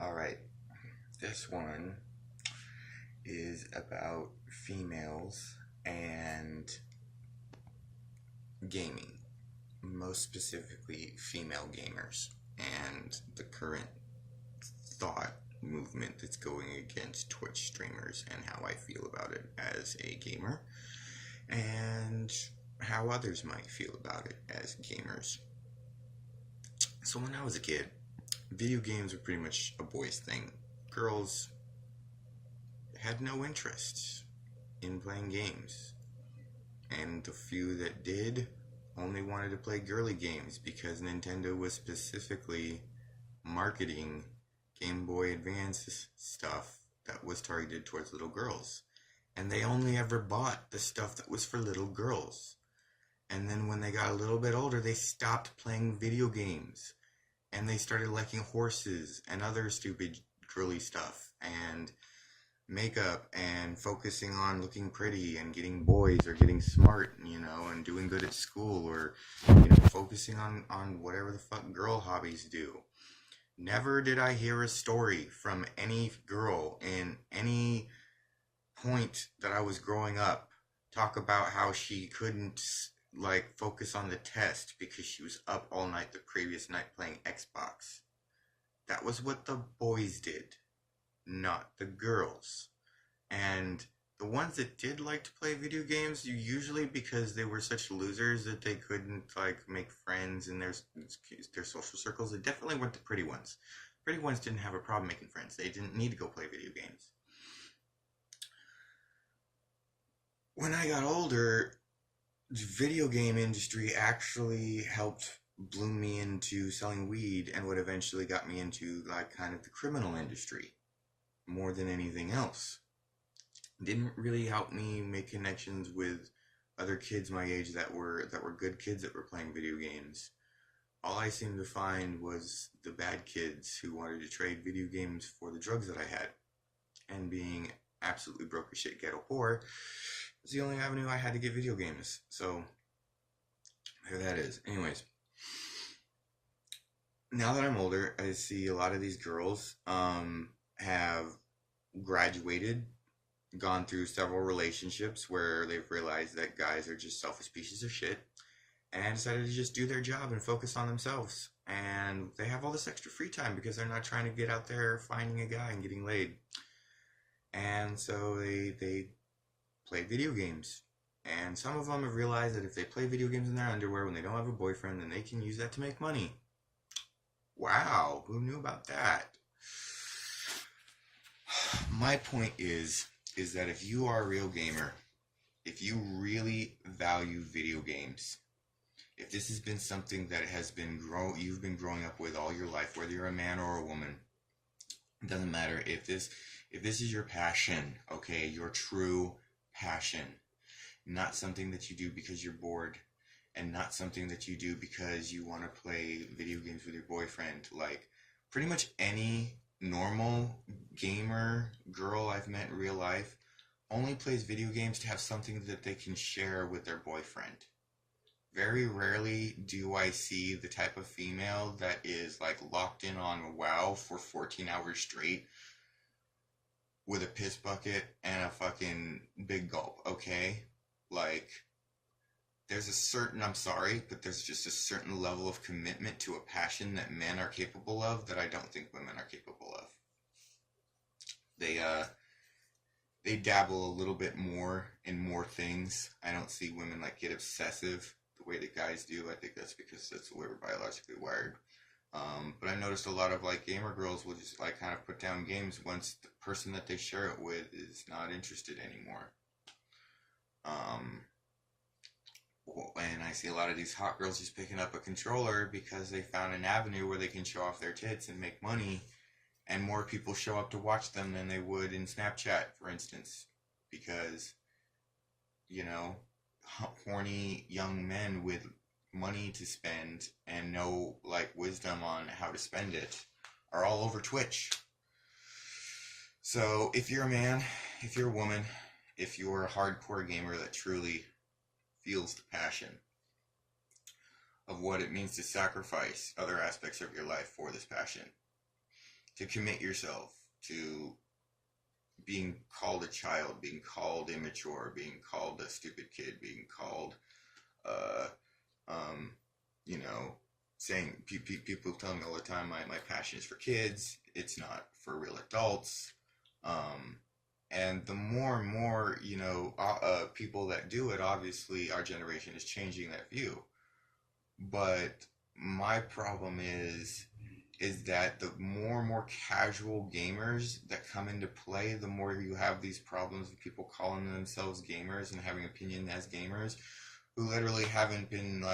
All right, this one is about females and gaming, most specifically female gamers, and the current thought movement that's going against Twitch streamers and how I feel about it as a gamer and how others might feel about it as gamers. So when I was a kid, video games were pretty much a boys' thing. Girls had no interest in playing games, and the few that did only wanted to play girly games because Nintendo was specifically marketing Game Boy Advance stuff that was targeted towards little girls. And they only ever bought the stuff that was for little girls. And then when they got a little bit older, they stopped playing video games. And they started liking horses and other stupid girly stuff. And makeup and focusing on looking pretty and getting boys or getting smart, and doing good at school or, focusing on whatever the fuck girl hobbies do. Never did I hear a story from any girl in any point that I was growing up talk about how she couldn't focus on the test because she was up all night the previous night playing Xbox. That was what the boys did, not the girls. And the ones that did like to play video games, usually because they were such losers that they couldn't make friends in their social circles, they definitely weren't the pretty ones. Pretty ones didn't have a problem making friends. They didn't need to go play video games. When I got older, the video game industry actually helped bloom me into selling weed and what eventually got me into kind of the criminal industry more than anything else. Didn't really help me make connections with other kids my age that were good kids that were playing video games. All I seemed to find was the bad kids who wanted to trade video games for the drugs that I had. And being absolutely broke as shit ghetto poor was the only avenue I had to get video games. So there that is. Anyways, now that I'm older, I see a lot of these girls have graduated, gone through several relationships where they've realized that guys are just selfish pieces of shit and decided to just do their job and focus on themselves. And they have all this extra free time because they're not trying to get out there finding a guy and getting laid. And so they play video games. And some of them have realized that if they play video games in their underwear when they don't have a boyfriend, then they can use that to make money. Wow, who knew about that? My point is that if you are a real gamer, if you really value video games, if this has been something that you've been growing up with all your life, whether you're a man or a woman, it doesn't matter. If this is your passion, okay, your true passion, not something that you do because you're bored, and not something that you do because you want to play video games with your boyfriend, pretty much any normal gamer girl I've met in real life only plays video games to have something that they can share with their boyfriend. Very rarely do I see the type of female that is locked in on WoW for 14 hours straight with a piss bucket and a fucking big gulp, okay? I'm sorry, but there's just a certain level of commitment to a passion that men are capable of that I don't think women are capable of. They dabble a little bit more in more things. I don't see women get obsessive the way that guys do. I think that's because that's the way we're biologically wired. But I noticed a lot of gamer girls will just kind of put down games once the person that they share it with is not interested anymore. And I see a lot of these hot girls just picking up a controller because they found an avenue where they can show off their tits and make money, and more people show up to watch them than they would in Snapchat, for instance, because, horny young men with money to spend and no wisdom on how to spend it are all over Twitch. So if you're a man, if you're a woman, if you're a hardcore gamer that truly feels the passion of what it means to sacrifice other aspects of your life for this passion, to commit yourself to being called a child, being called immature, being called a stupid kid, being called, uh, um, you know, saying people tell me all the time, my passion is for kids. It's not for real adults. Um, and the more and more, people that do it, obviously, our generation is changing that view. But my problem is that the more and more casual gamers that come into play, the more you have these problems of people calling themselves gamers and having opinion as gamers who literally haven't been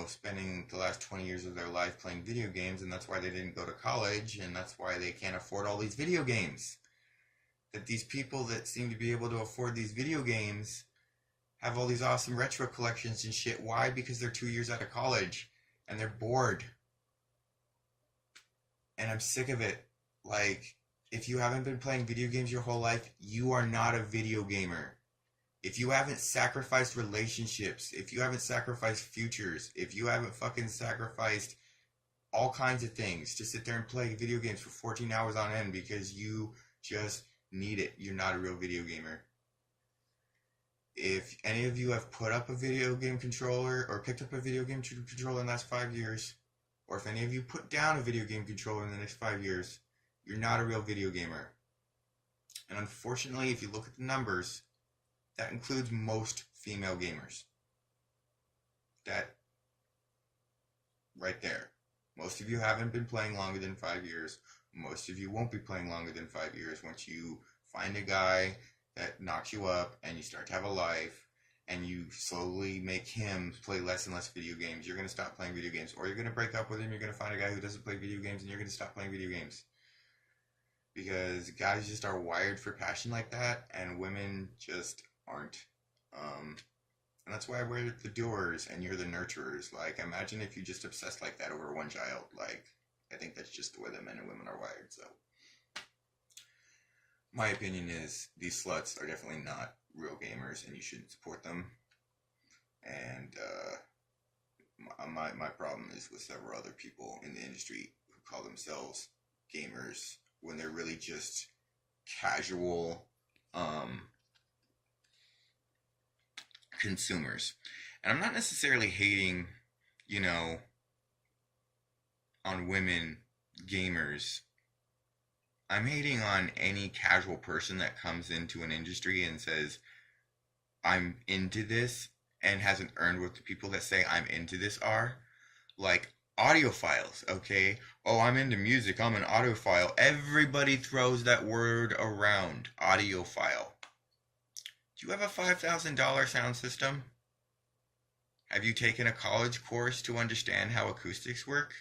spending the last 20 years of their life playing video games, and that's why they didn't go to college, and that's why they can't afford all these video games. That these people that seem to be able to afford these video games have all these awesome retro collections and shit. Why? Because they're 2 years out of college and they're bored. And I'm sick of it. Like, if you haven't been playing video games your whole life, you are not a video gamer. If you haven't sacrificed relationships, if you haven't sacrificed futures, if you haven't fucking sacrificed all kinds of things to sit there and play video games for 14 hours on end because you just need it, you're not a real video gamer. If any of you have put up a video game controller or picked up a video game controller in the last 5 years, or if any of you put down a video game controller in the next 5 years, you're not a real video gamer. And unfortunately, if you look at the numbers, that includes most female gamers. That right there. Most of you haven't been playing longer than 5 years. Most of you won't be playing longer than 5 years once you find a guy that knocks you up and you start to have a life and you slowly make him play less and less video games. You're going to stop playing video games, or you're going to break up with him. You're going to find a guy who doesn't play video games and you're going to stop playing video games. Because guys just are wired for passion like that, and women just aren't. And that's why we're the doers and you're the nurturers. Like, imagine if you just obsessed like that over one child. Like, I think that's just the way that men and women are wired. So, my opinion is these sluts are definitely not real gamers, and you shouldn't support them. And my problem is with several other people in the industry who call themselves gamers when they're really just casual consumers. And I'm not necessarily hating, on women gamers. I'm hating on any casual person that comes into an industry and says, I'm into this, and hasn't earned what the people that say I'm into this are. Like, audiophiles, okay? Oh, I'm into music, I'm an audiophile. Everybody throws that word around, audiophile. Do you have a $5,000 sound system? Have you taken a college course to understand how acoustics work?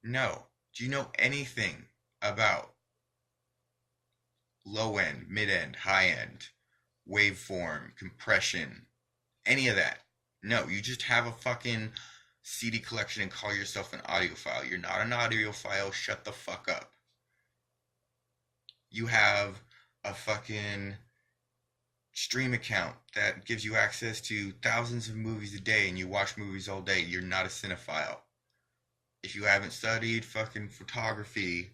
No. Do you know anything about low end, mid end, high end, waveform, compression, any of that? No, you just have a fucking CD collection and call yourself an audiophile. You're not an audiophile. Shut the fuck up. You have a fucking stream account that gives you access to thousands of movies a day and you watch movies all day. You're not a cinephile. If you haven't studied fucking photography,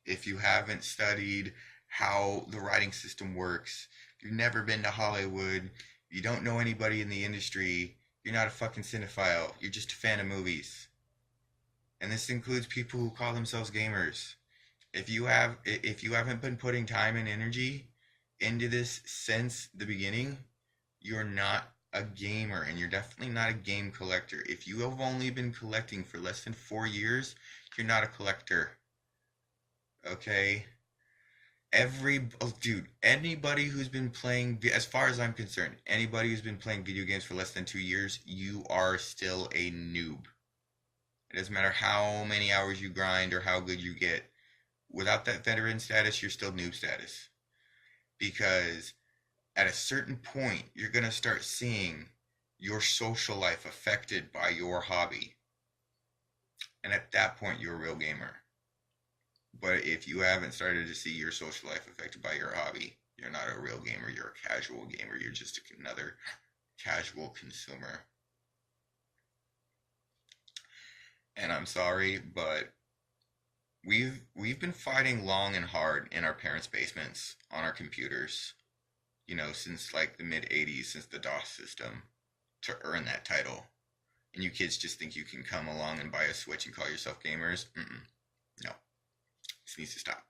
if you haven't studied how the writing system works, if you've never been to Hollywood, you don't know anybody in the industry, you're not a fucking cinephile. You're just a fan of movies. And this includes people who call themselves gamers. If you haven't been putting time and energy into this since the beginning, you're not a gamer, and you're definitely not a game collector. If you have only been collecting for less than 4 years, you're not a collector. Okay? Anybody who's been playing, as far as I'm concerned, anybody who's been playing video games for less than 2 years, you are still a noob. It doesn't matter how many hours you grind or how good you get. Without that veteran status, you're still noob status. Because at a certain point, you're going to start seeing your social life affected by your hobby. And at that point, you're a real gamer. But if you haven't started to see your social life affected by your hobby, you're not a real gamer. You're a casual gamer. You're just another casual consumer. And I'm sorry, but we've been fighting long and hard in our parents' basements on our computers, since like the mid '80s, since the DOS system, to earn that title. And you kids just think you can come along and buy a Switch and call yourself gamers? Mm-mm. No, this needs to stop.